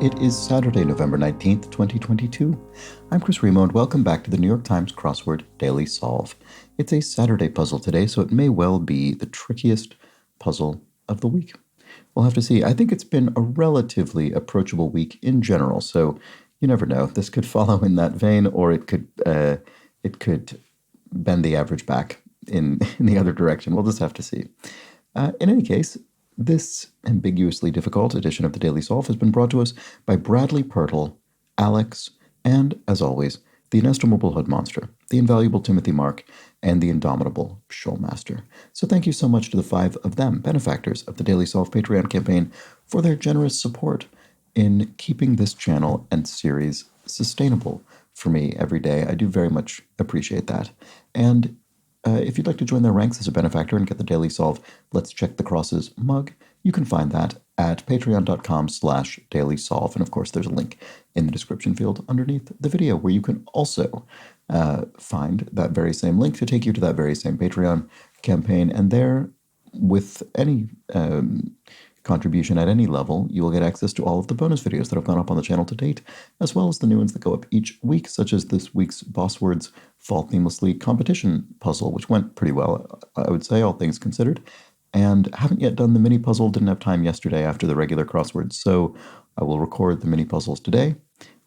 It is Saturday, November 19th, 2022. I'm Chris Remo, and welcome back to the New York Times Crossword Daily Solve. It's a Saturday puzzle today, so it may well be the trickiest puzzle of the week. We'll have to see. I think it's been a relatively approachable week in general, so you never know. This could follow in that vein, or it could bend the average back in the other direction. We'll just have to see. In any case, this ambiguously difficult edition of the Daily Solve has been brought to us by Bradley Pirtle, Alex, and, as always, the inestimable Hood Monster, the invaluable Timothy Mark, and the indomitable Shoalmaster. So thank you so much to the 5 of them, benefactors of the Daily Solve Patreon campaign, for their generous support in keeping this channel and series sustainable for me every day. I do very much appreciate that. And if you'd like to join their ranks as a benefactor and get the Daily Solve Let's Check the Crosses mug, you can find that at patreon.com/dailysolve. And of course, there's a link in the description field underneath the video where you can also find that very same link to take you to that very same Patreon campaign. And there, with any contribution at any level, you will get access to all of the bonus videos that have gone up on the channel to date, as well as the new ones that go up each week, such as this week's Boss Words Fall Themelessly competition puzzle, which went pretty well, I would say, all things considered. And haven't yet done the mini puzzle, didn't have time yesterday after the regular crosswords, so I will record the mini puzzles today.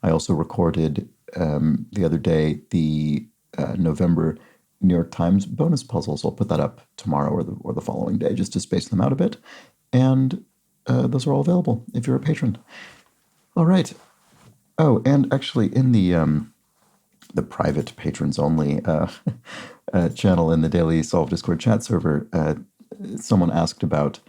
I also recorded the other day the November New York Times bonus puzzles. I'll put that up tomorrow or the following day just to space them out a bit. And those are all available if you're a patron. All right. Oh, and actually in the private patrons only channel in the Daily Solve Discord chat server, someone asked about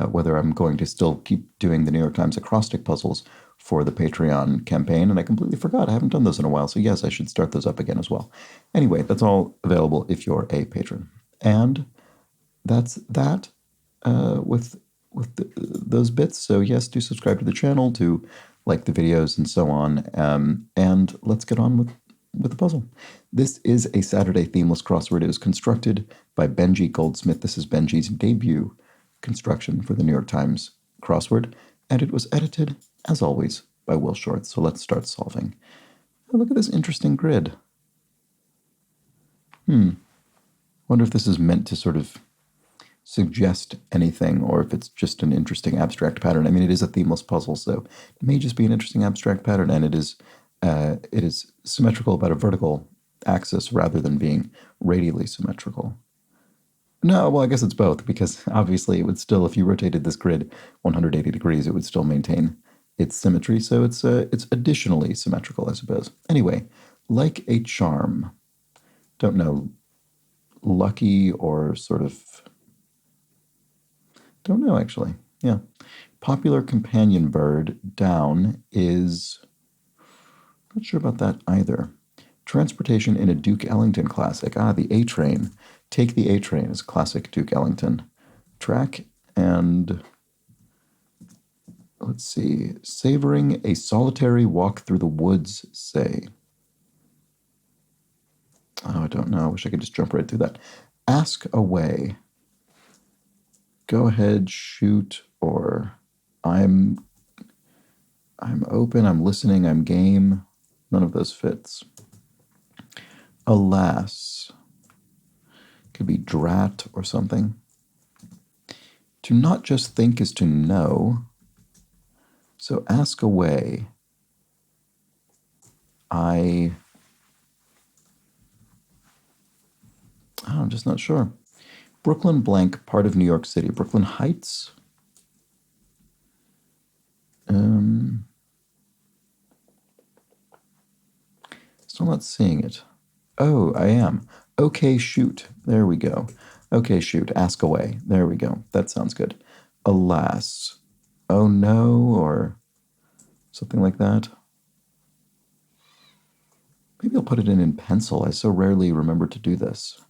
whether I'm going to still keep doing the New York Times acrostic puzzles for the Patreon campaign, and I completely forgot. I haven't done those in a while, so yes, I should start those up again as well. Anyway, that's all available if you're a patron. And that's that with those bits. So yes, do subscribe to the channel, to like the videos and so on. And let's get on with the puzzle. This is a Saturday themeless crossword. It was constructed by Benji Goldsmith. This is Benji's debut construction for the New York Times crossword, and it was edited, as always, by Will Short. So let's start solving. Oh, look at this interesting grid. Wonder if this is meant to sort of suggest anything, or if it's just an interesting abstract pattern. I mean, it is a themeless puzzle, so it may just be an interesting abstract pattern, and it is symmetrical about a vertical axis rather than being radially symmetrical. No, well, I guess it's both, because obviously it would still, if you rotated this grid 180 degrees, it would still maintain its symmetry, so it's additionally symmetrical, I suppose. Anyway, like a charm. Don't know, lucky or sort of... Don't know, actually. Yeah. Popular companion bird, down, is... Not sure about that either. Transportation in a Duke Ellington classic. Ah, the A-Train. Take the A-Train is classic Duke Ellington track. And let's see. Savoring a solitary walk through the woods, say. Oh, I don't know. I wish I could just jump right through that. Ask away. Go ahead, shoot, or I'm open, I'm listening, I'm game. None of those fits. Alas. Could be drat or something. To not just think is to know. So ask away. I'm just not sure. Brooklyn blank, part of New York City. Brooklyn Heights? Still not seeing it. Oh, I am. Okay, shoot. There we go. Okay, shoot. Ask away. There we go. That sounds good. Alas. Oh no, or something like that. Maybe I'll put it in pencil. I so rarely remember to do this.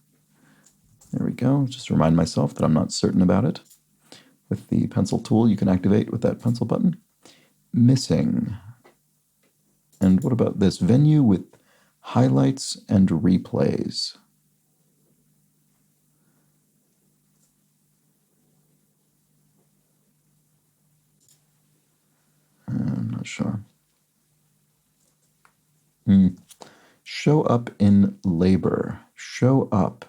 There we go. Just remind myself that I'm not certain about it. With the pencil tool you can activate with that pencil button. Missing. And what about this? Venue with highlights and replays. I'm not not sure. Show up in labor. Show up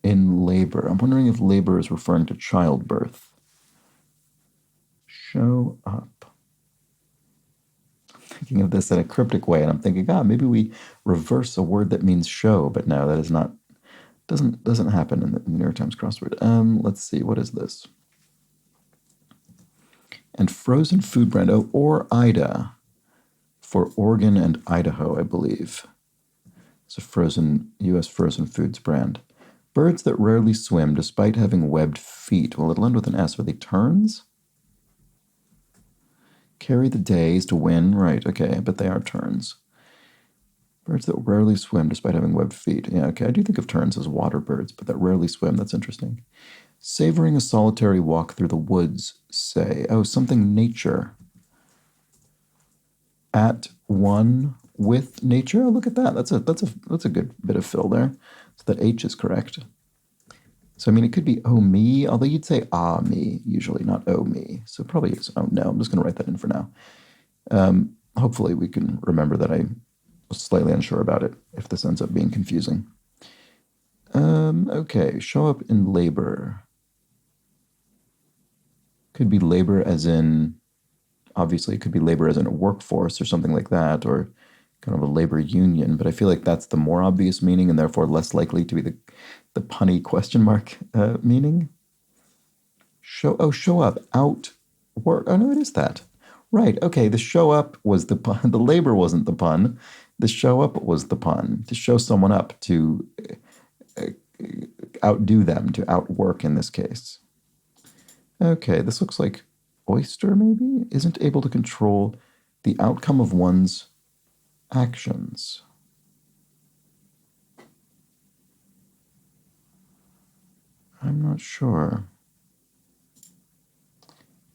in labor. I'm wondering if labor is referring to childbirth. Show up. I'm thinking of this in a cryptic way, and I'm thinking, maybe we reverse a word that means show, but no, that is not. Doesn't happen in the New York Times crossword. Let's see, what is this? And frozen food brand. Oh, or Ida for Oregon and Idaho, I believe. It's a U.S. frozen foods brand. Birds that rarely swim despite having webbed feet. Well, it'll end with an S. Are they terns? Carry the days to win. Right, okay, but they are terns. Birds that rarely swim despite having webbed feet. Yeah, okay, I do think of terns as water birds, but that rarely swim. That's interesting. Savoring a solitary walk through the woods, say. Oh, something nature. At one with nature. Oh, look at that. That's a good bit of fill there. So that H is correct. So I mean, it could be oh me, although you'd say me usually, not oh me. So probably it's oh no. I'm just going to write that in for now. Hopefully we can remember that I was slightly unsure about it if this ends up being confusing. Okay, show up in labor. Could be labor as in, obviously it could be labor as in a workforce or something like that, or kind of a labor union, but I feel like that's the more obvious meaning and therefore less likely to be the punny question mark meaning. Show up, out, work. Oh no, it is that. Right, okay, the show up was the pun. The labor wasn't the pun. The show up was the pun. To show someone up, to outdo them, to outwork in this case. Okay, this looks like oyster, maybe? Isn't able to control the outcome of one's actions. I'm not sure.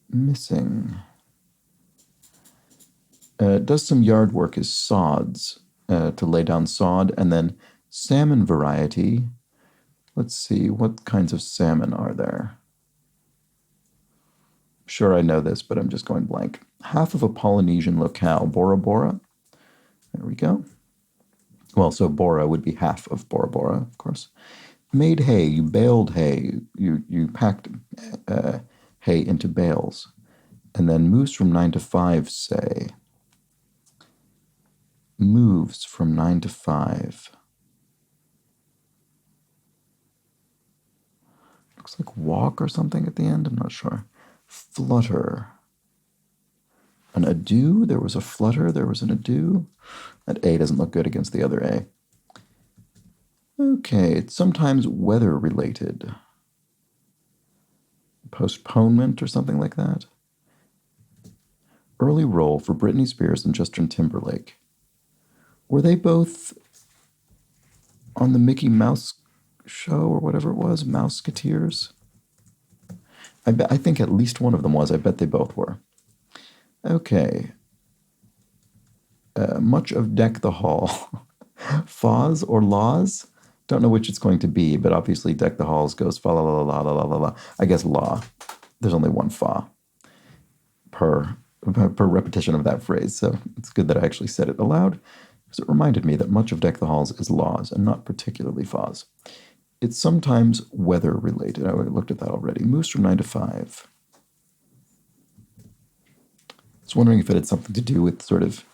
Missing. Does some yard work as sods, to lay down sod, and then salmon variety. Let's see, what kinds of salmon are there? Sure, I know this, but I'm just going blank. Half of a Polynesian locale, Bora Bora. There we go. Well, so Bora would be half of Bora Bora, of course. Made hay, you baled hay, you packed hay into bales. And then moves from 9 to 5, say. Moves from 9 to 5. Looks like walk or something at the end, I'm not sure. Flutter. An adieu, there was a flutter, there was an adieu. That A doesn't look good against the other A. Okay, it's sometimes weather related. Postponement or something like that. Early role for Britney Spears and Justin Timberlake. Were they both on the Mickey Mouse show or whatever it was, Mouseketeers? I think at least one of them was. I bet they both were. Okay. Much of Deck the Hall. Faws or laws? Don't know which it's going to be, but obviously Deck the Halls goes fa la la la la la la la. I guess law. There's only one fa per repetition of that phrase, so it's good that I actually said it aloud, because it reminded me that much of Deck the Halls is laws and not particularly faws. It's sometimes weather related. I looked at that already. Moves from 9 to 5. I was wondering if it had something to do with sort of,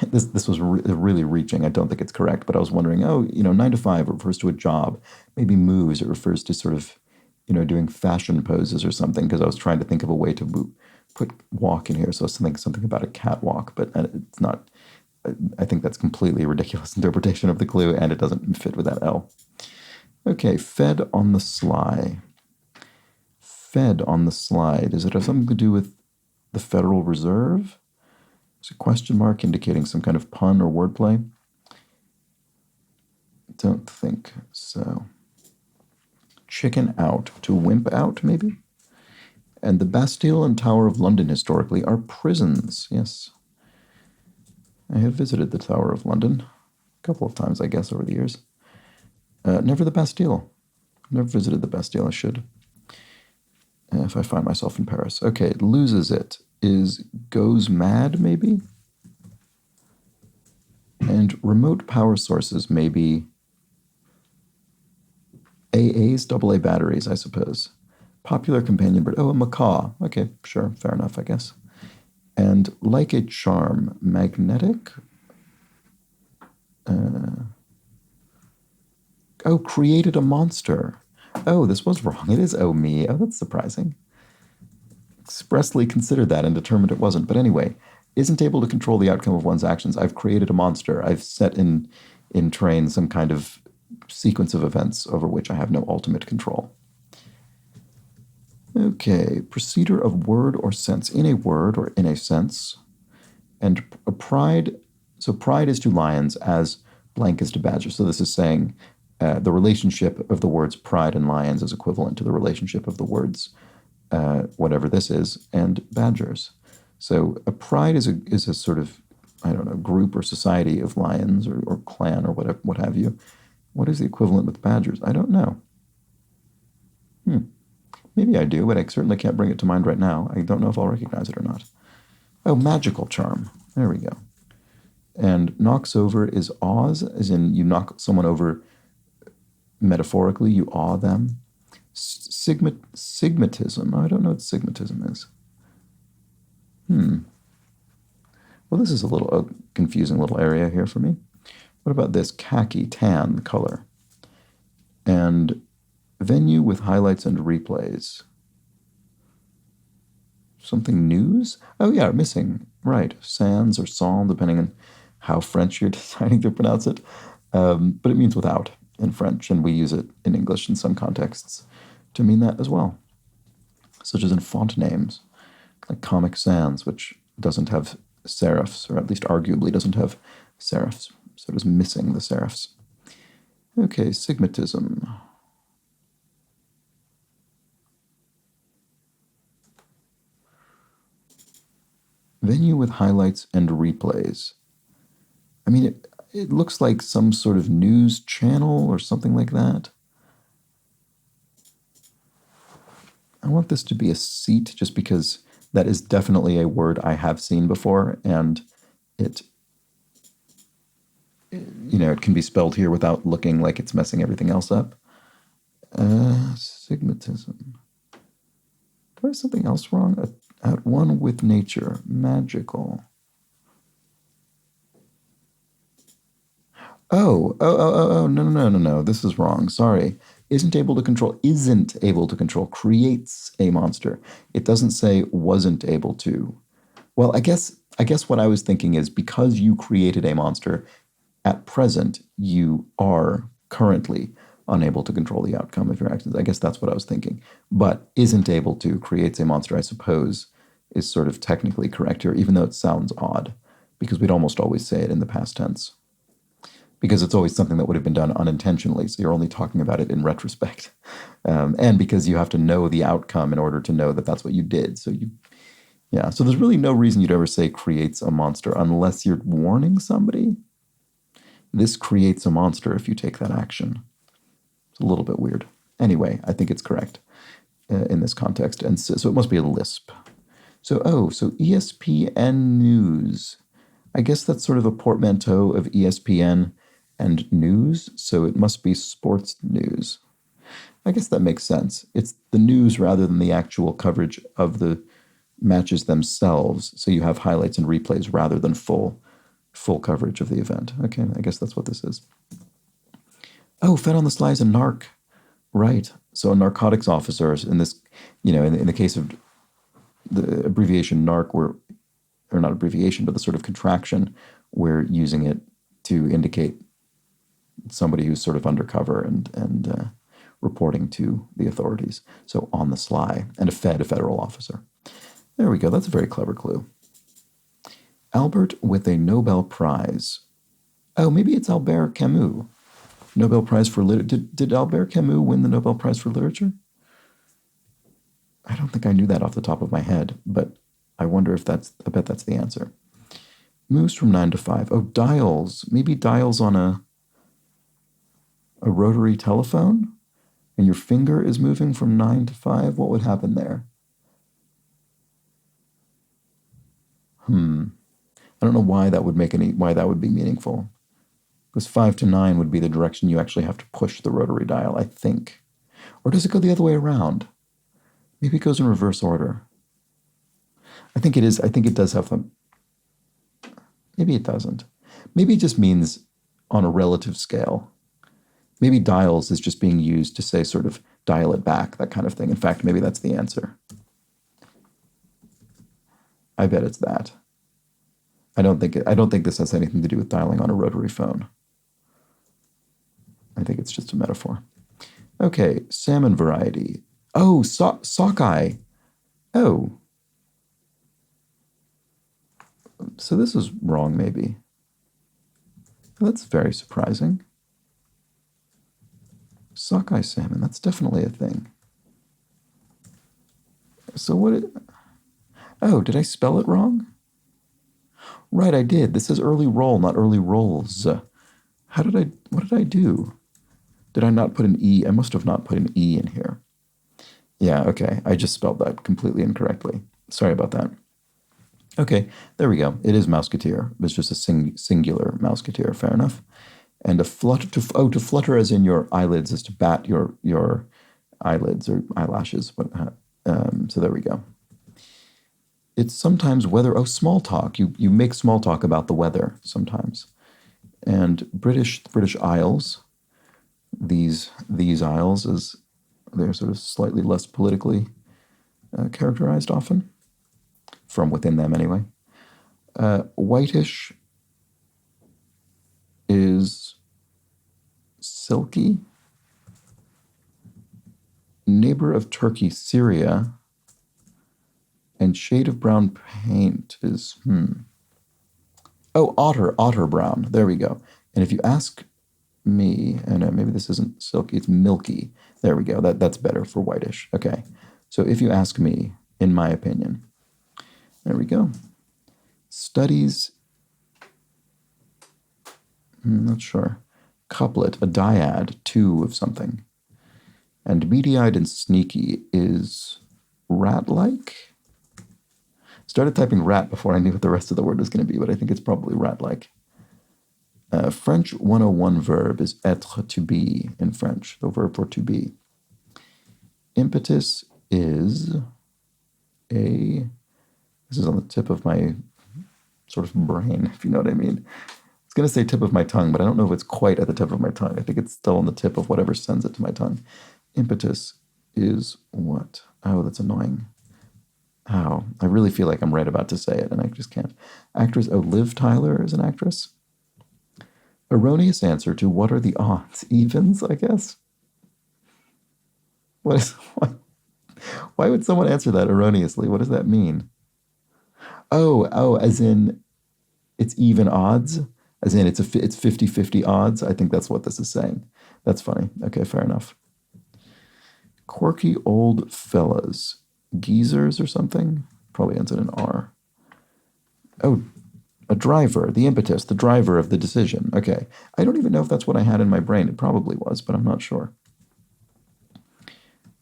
this was really reaching. I don't think it's correct, but I was wondering, 9 to 5 refers to a job. Maybe moves, it refers to sort of, doing fashion poses or something, because I was trying to think of a way to put walk in here. So I was thinking something about a catwalk, but it's not. I think that's completely ridiculous interpretation of the clue, and it doesn't fit with that L. Okay, fed on the sly. Fed on the slide. Does it have something to do with the Federal Reserve? It's a question mark indicating some kind of pun or wordplay? Don't think so. Chicken out. To wimp out, maybe? And the Bastille and Tower of London historically are prisons. Yes. I have visited the Tower of London a couple of times, I guess, over the years. Never the Bastille. Never visited the Bastille. I should. If I find myself in Paris. Okay, loses it is goes mad, maybe? And remote power sources, maybe AAs, AA batteries, I suppose. Popular companion bird. Oh, a macaw. Okay, sure, fair enough, I guess. And like a charm, magnetic. Oh, created a monster. Oh, this was wrong. It is oh me. Oh, that's surprising. Expressly considered that and determined it wasn't. But anyway, isn't able to control the outcome of one's actions. I've created a monster. I've set in train some kind of sequence of events over which I have no ultimate control. Okay, procedure of word or sense. In a word or in a sense. And a pride, so pride is to lions as blank is to badger. So this is saying the relationship of the words pride and lions is equivalent to the relationship of the words whatever this is, and badgers. So a pride is a sort of, I don't know, group or society of lions or clan or whatever, what have you. What is the equivalent with badgers? I don't know. Maybe I do, but I certainly can't bring it to mind right now. I don't know if I'll recognize it or not. Oh, magical charm. There we go. And knocks over is awes, as in you knock someone over metaphorically, you awe them. Sigmatism. I don't know what sigmatism is. Well, this is a little confusing little area here for me. What about this? Khaki, tan, color. And venue with highlights and replays. Something news? Oh, yeah, missing. Right. Sans or sans, depending on how French you're deciding to pronounce it. But it means without in French, and we use it in English in some contexts to mean that as well. Such as in font names, like Comic Sans, which doesn't have serifs, or at least arguably doesn't have serifs. So it is missing the serifs. Okay, sigmatism. Venue with highlights and replays. I mean, it looks like some sort of news channel or something like that. I want this to be a seat just because that is definitely a word I have seen before, and it can be spelled here without looking like it's messing everything else up. Sigmatism. Do I have something else wrong? At one with nature. Magical. No. This is wrong. Sorry. Isn't able to control, creates a monster. It doesn't say wasn't able to. Well, I guess what I was thinking is because you created a monster, at present, you are currently unable to control the outcome of your actions. I guess that's what I was thinking. But isn't able to creates a monster, I suppose, is sort of technically correct here, even though it sounds odd, because we'd almost always say it in the past tense. Because it's always something that would have been done unintentionally, so you're only talking about it in retrospect. And because you have to know the outcome in order to know that that's what you did. So there's really no reason you'd ever say creates a monster unless you're warning somebody. This creates a monster if you take that action. It's a little bit weird. Anyway, I think it's correct in this context. And so it must be a lisp. So ESPN News. I guess that's sort of a portmanteau of ESPN and news, so it must be sports news. I guess that makes sense. It's the news rather than the actual coverage of the matches themselves, so you have highlights and replays rather than full coverage of the event. Okay, I guess that's what this is. Oh, Fed on the Sly is a narc. Right. So a narcotics officer in this, in the case of the abbreviation narc, or not abbreviation, but the sort of contraction, we're using it to indicate somebody who's sort of undercover and reporting to the authorities. So on the sly, and a federal officer. There we go. That's a very clever clue. Albert with a Nobel Prize. Oh, maybe it's Albert Camus. Nobel Prize for Literature. Did Albert Camus win the Nobel Prize for Literature? I don't think I knew that off the top of my head, but I wonder if I bet that's the answer. Moves from 9 to 5. Oh, dials. Maybe dials on a rotary telephone? and your finger is moving from 9 to 5, what would happen there? I don't know why that would be meaningful. Because 5 to 9 would be the direction you actually have to push the rotary dial, I think. Or does it go the other way around? Maybe it goes in reverse order. I think it is. I think it does have some. Maybe it doesn't. Maybe it just means on a relative scale. Maybe dials is just being used to say sort of dial it back, that kind of thing. In fact, maybe that's the answer. I bet it's that. I don't think this has anything to do with dialing on a rotary phone. I think it's just a metaphor. Okay, salmon variety. Oh, sockeye. Oh. So this is wrong, maybe. That's very surprising. Sockeye salmon, that's definitely a thing. So oh, did I spell it wrong? Right, I did. This is early roll, not early rolls. What did I do? Did I not put an E? I must have not put an E in here. Yeah, okay. I just spelled that completely incorrectly. Sorry about that. Okay, there we go. It is Mouseketeer. It's just a singular Mouseketeer. Fair enough. And to flutter as in your eyelids is to bat your eyelids or eyelashes. So there we go. It's sometimes weather. Oh, small talk. You make small talk about the weather sometimes. And British Isles. These isles, they're sort of slightly less politically characterized often, from within them anyway. Whitish is silky. Neighbor of Turkey, Syria. And shade of brown paint is, Oh, otter brown. There we go. And if you ask me, and maybe this isn't silky, it's milky. There we go. That's better for whitish. Okay. So if you ask me, in my opinion, there we go. Studies, not sure. Couplet, a dyad, two of something. And beady-eyed and sneaky is rat-like. Started typing rat before I knew what the rest of the word was going to be, but I think it's probably rat-like. French 101 verb is être, to be, in French, the verb for to be. Impetus is this is on the tip of my sort of brain, if you know what I mean. It's going to say tip of my tongue, but I don't know if it's quite at the tip of my tongue. I think it's still on the tip of whatever sends it to my tongue. Impetus is what? Oh, that's annoying. How? I really feel like I'm right about to say it, and I just can't. Actress, Liv Tyler is an actress. Erroneous answer to what are the odds? Evens, I guess. Why would someone answer that erroneously? What does that mean? Oh, as in it's even odds? As in it's 50-50 odds? I think that's what this is saying. That's funny. Okay, fair enough. Quirky old fellas. Geezers or something? Probably ends in an R. Oh, a driver, the impetus, the driver of the decision. Okay. I don't even know if that's what I had in my brain. It probably was, but I'm not sure.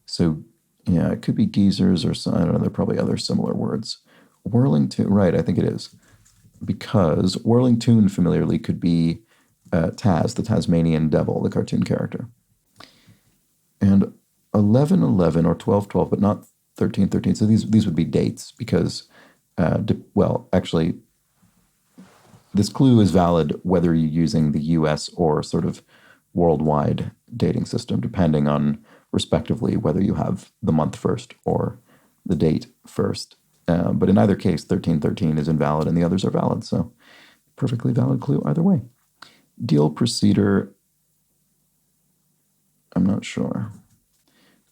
So, yeah, it could be geezers or some, I don't know, there are probably other similar words. Whirling tune, right, I think it is. Because whirling tune familiarly could be Taz, the Tasmanian devil, the cartoon character. And 11-11 or 12-12, but not 13-13. So these would be dates because, well, actually, this clue is valid whether you're using the US or sort of worldwide dating system, depending on, respectively, whether you have the month first or the date first. But in either case, 13-13 is invalid and the others are valid. So perfectly valid clue either way. Deal procedure, I'm not sure.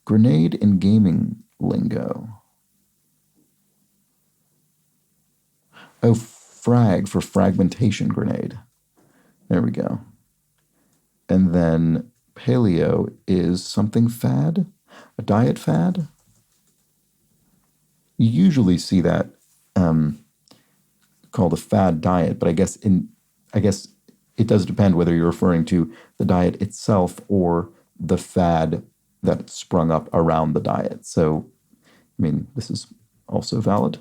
Grenade in gaming lingo. Oh, frag for fragmentation grenade. There we go. And then paleo is something fad? A diet fad? You usually see that called a fad diet, but I guess it does depend whether you're referring to the diet itself or the fad that sprung up around the diet. So, I mean, this is also valid.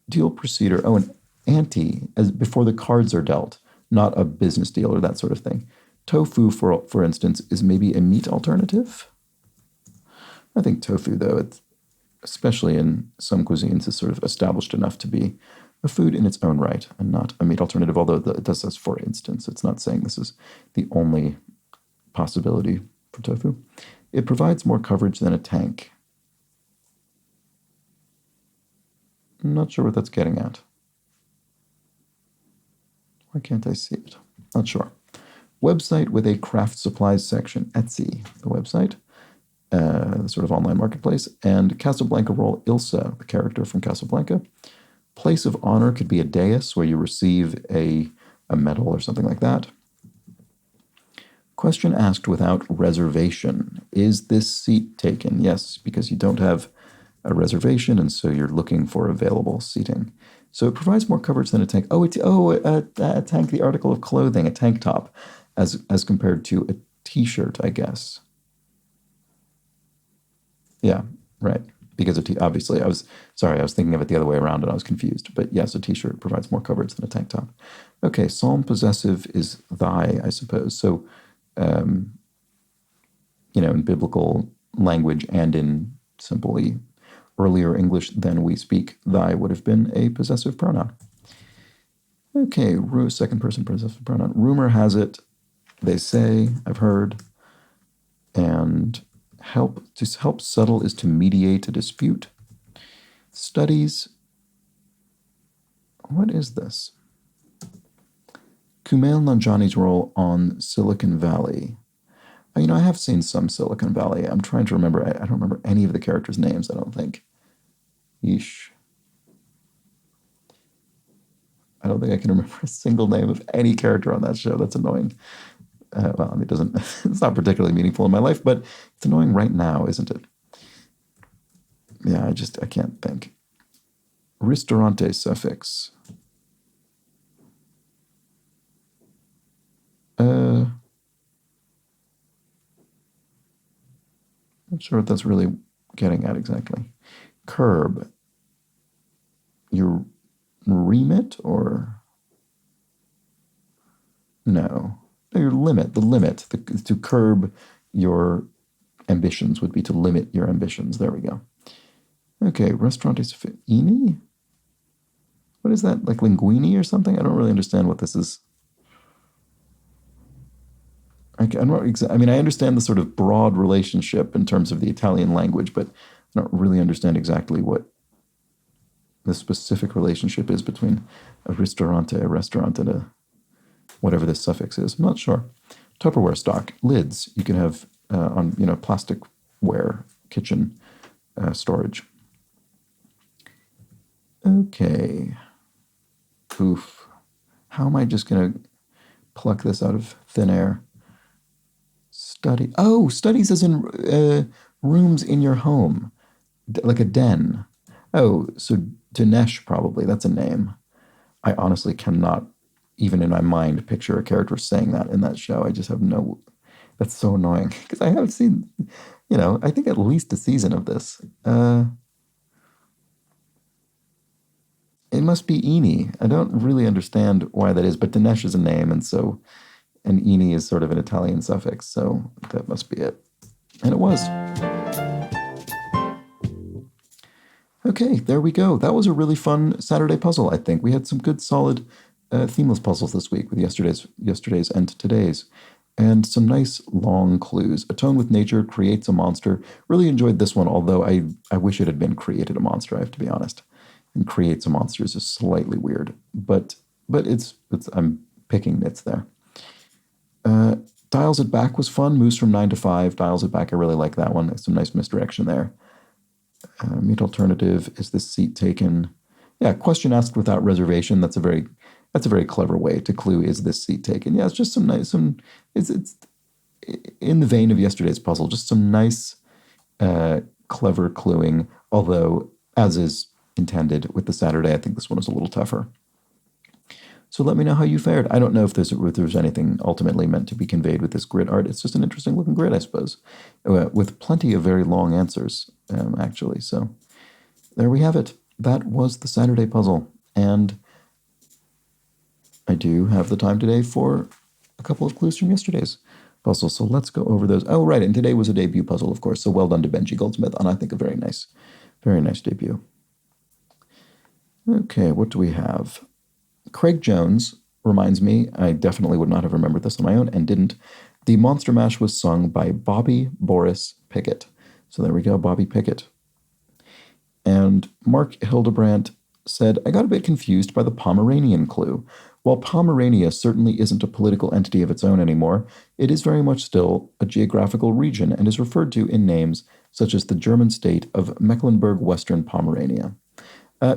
Deal procedure. Oh, an ante, as before the cards are dealt, not a business deal or that sort of thing. Tofu, for instance, is maybe a meat alternative. I think tofu, though, it's, especially in some cuisines, is sort of established enough to be a food in its own right and not a meat alternative, although it does this for instance. It's not saying this is the only possibility for tofu. It provides more coverage than a tank. I'm not sure what that's getting at. Why can't I see it? Not sure. Website with a craft supplies section. Etsy, the website, the sort of online marketplace. And Casablanca role Ilsa, the character from Casablanca. Place of honor could be a dais where you receive a medal or something like that. Question asked without reservation. Is this seat taken? Yes, because you don't have a reservation, and so you're looking for available seating. So it provides more coverage than a tank. A tank, the article of clothing, a tank top, as compared to a t-shirt, I guess. Yeah, right. Because obviously, I was thinking of it the other way around, and I was confused. But yes, a t-shirt provides more coverage than a tank top. Okay, psalm possessive is thy, I suppose. So, in biblical language and in simply earlier English than we speak, thy would have been a possessive pronoun. Okay, second person possessive pronoun. Rumor has it, they say, I've heard, and to help settle is to mediate a dispute. Studies. What is this? Kumail Nanjiani's role on Silicon Valley. I have seen some Silicon Valley. I'm trying to remember. I don't remember any of the characters' names, I don't think. Yeesh. I don't think I can remember a single name of any character on that show. That's annoying. It doesn't. It's not particularly meaningful in my life, but it's annoying right now, isn't it? Yeah, I can't think. Ristorante suffix. Not sure what that's really getting at exactly. Curb. Your remit or no? Your limit. The limit. To curb your ambitions would be to limit your ambitions. There we go. Okay, restaurante suffix. What is that? Like linguine or something? I don't really understand what this is. I understand the sort of broad relationship in terms of the Italian language, but I don't really understand exactly what the specific relationship is between a restaurant, and a whatever this suffix is. I'm not sure. Tupperware stock, lids. You can have on plasticware kitchen storage. Okay. Oof. How am I just going to pluck this out of thin air? Studies as in rooms in your home, like a den. Oh, so Dinesh probably, that's a name. I honestly cannot, even in my mind, picture a character saying that in that show. I just have no, that's so annoying. Because I have seen, I think at least a season of this. It must be Eni. I don't really understand why that is, but Dinesh is a name, and Eni is sort of an Italian suffix, so that must be it. And it was. Okay, there we go. That was a really fun Saturday puzzle, I think. We had some good, solid themeless puzzles this week with yesterday's and today's. And some nice long clues. Atone with nature, creates a monster. Really enjoyed this one, although I wish it had been created a monster, I have to be honest. And creates a monster is just slightly weird. But it's I'm picking nits there. Dials it back was fun. Moves from 9 to 5. Dials it back. I really like that one. Some nice misdirection there. Meat alternative. Is this seat taken? Yeah. Question asked without reservation. That's a very clever way to clue. Is this seat taken? Yeah. It's just it's in the vein of yesterday's puzzle. Just some nice, clever cluing. Although, as is intended with the Saturday, I think this one is a little tougher. So let me know how you fared. I don't know if there's anything ultimately meant to be conveyed with this grid art. It's just an interesting looking grid, I suppose, with plenty of very long answers, actually. So there we have it. That was the Saturday puzzle. And I do have the time today for a couple of clues from yesterday's puzzle. So let's go over those. Oh, right. And today was a debut puzzle, of course. So well done to Benji Goldsmith on, I think, a very nice debut. Okay, what do we have? Craig Jones reminds me, I definitely would not have remembered this on my own and didn't. The Monster Mash was sung by Bobby Boris Pickett. So there we go, Bobby Pickett. And Mark Hildebrandt said, I got a bit confused by the Pomeranian clue. While Pomerania certainly isn't a political entity of its own anymore, it is very much still a geographical region and is referred to in names such as the German state of Mecklenburg-Western Pomerania.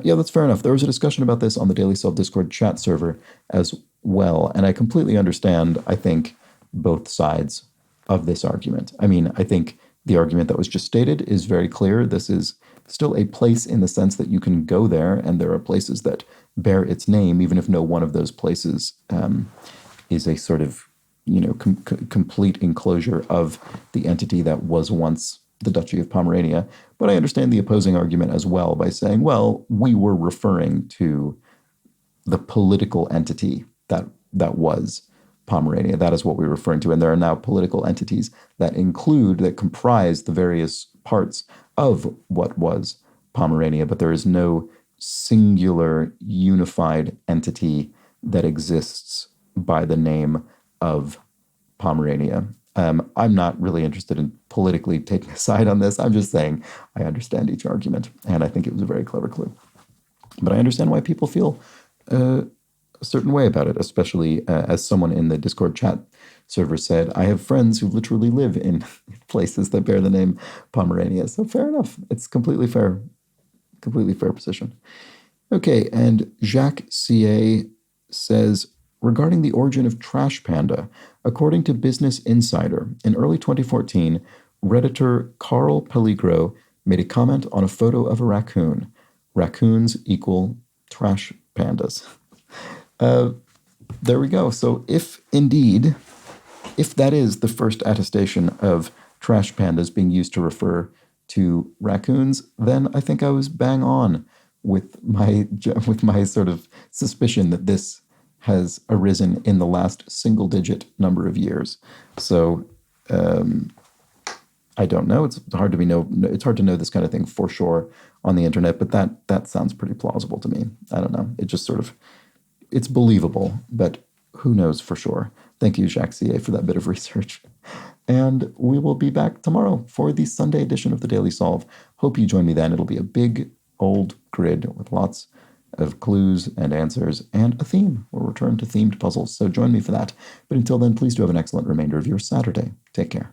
Yeah, that's fair enough. There was a discussion about this on the Daily Solve Discord chat server as well, and I completely understand, I think, both sides of this argument. I mean, I think the argument that was just stated is very clear. This is still a place in the sense that you can go there, and there are places that bear its name, even if no one of those places is a sort of, complete enclosure of the entity that was once the Duchy of Pomerania. But I understand the opposing argument as well by saying, well, we were referring to the political entity that was Pomerania. That is what we're referring to. And there are now political entities that comprise the various parts of what was Pomerania, but there is no singular unified entity that exists by the name of Pomerania. I'm not really interested in politically taking a side on this. I'm just saying I understand each argument, and I think it was a very clever clue. But I understand why people feel a certain way about it, especially as someone in the Discord chat server said, I have friends who literally live in places that bear the name Pomerania. So fair enough. It's completely fair position. Okay, and Jacques CA says, regarding the origin of Trash Panda, according to Business Insider, in early 2014, Redditor Carl Peligro made a comment on a photo of a raccoon. Raccoons equal trash pandas. There we go. So if that is the first attestation of trash pandas being used to refer to raccoons, then I think I was bang on with my sort of suspicion that this has arisen in the last single-digit number of years. So I don't know. It's hard to know this kind of thing for sure on the internet, but that sounds pretty plausible to me. I don't know. It just it's believable, but who knows for sure. Thank you, Jacques CA, for that bit of research. And we will be back tomorrow for the Sunday edition of the Daily Solve. Hope you join me then. It'll be a big old grid with lots of clues and answers and a theme. We'll return to themed puzzles, so join me for that. But until then, please do have an excellent remainder of your Saturday. Take care.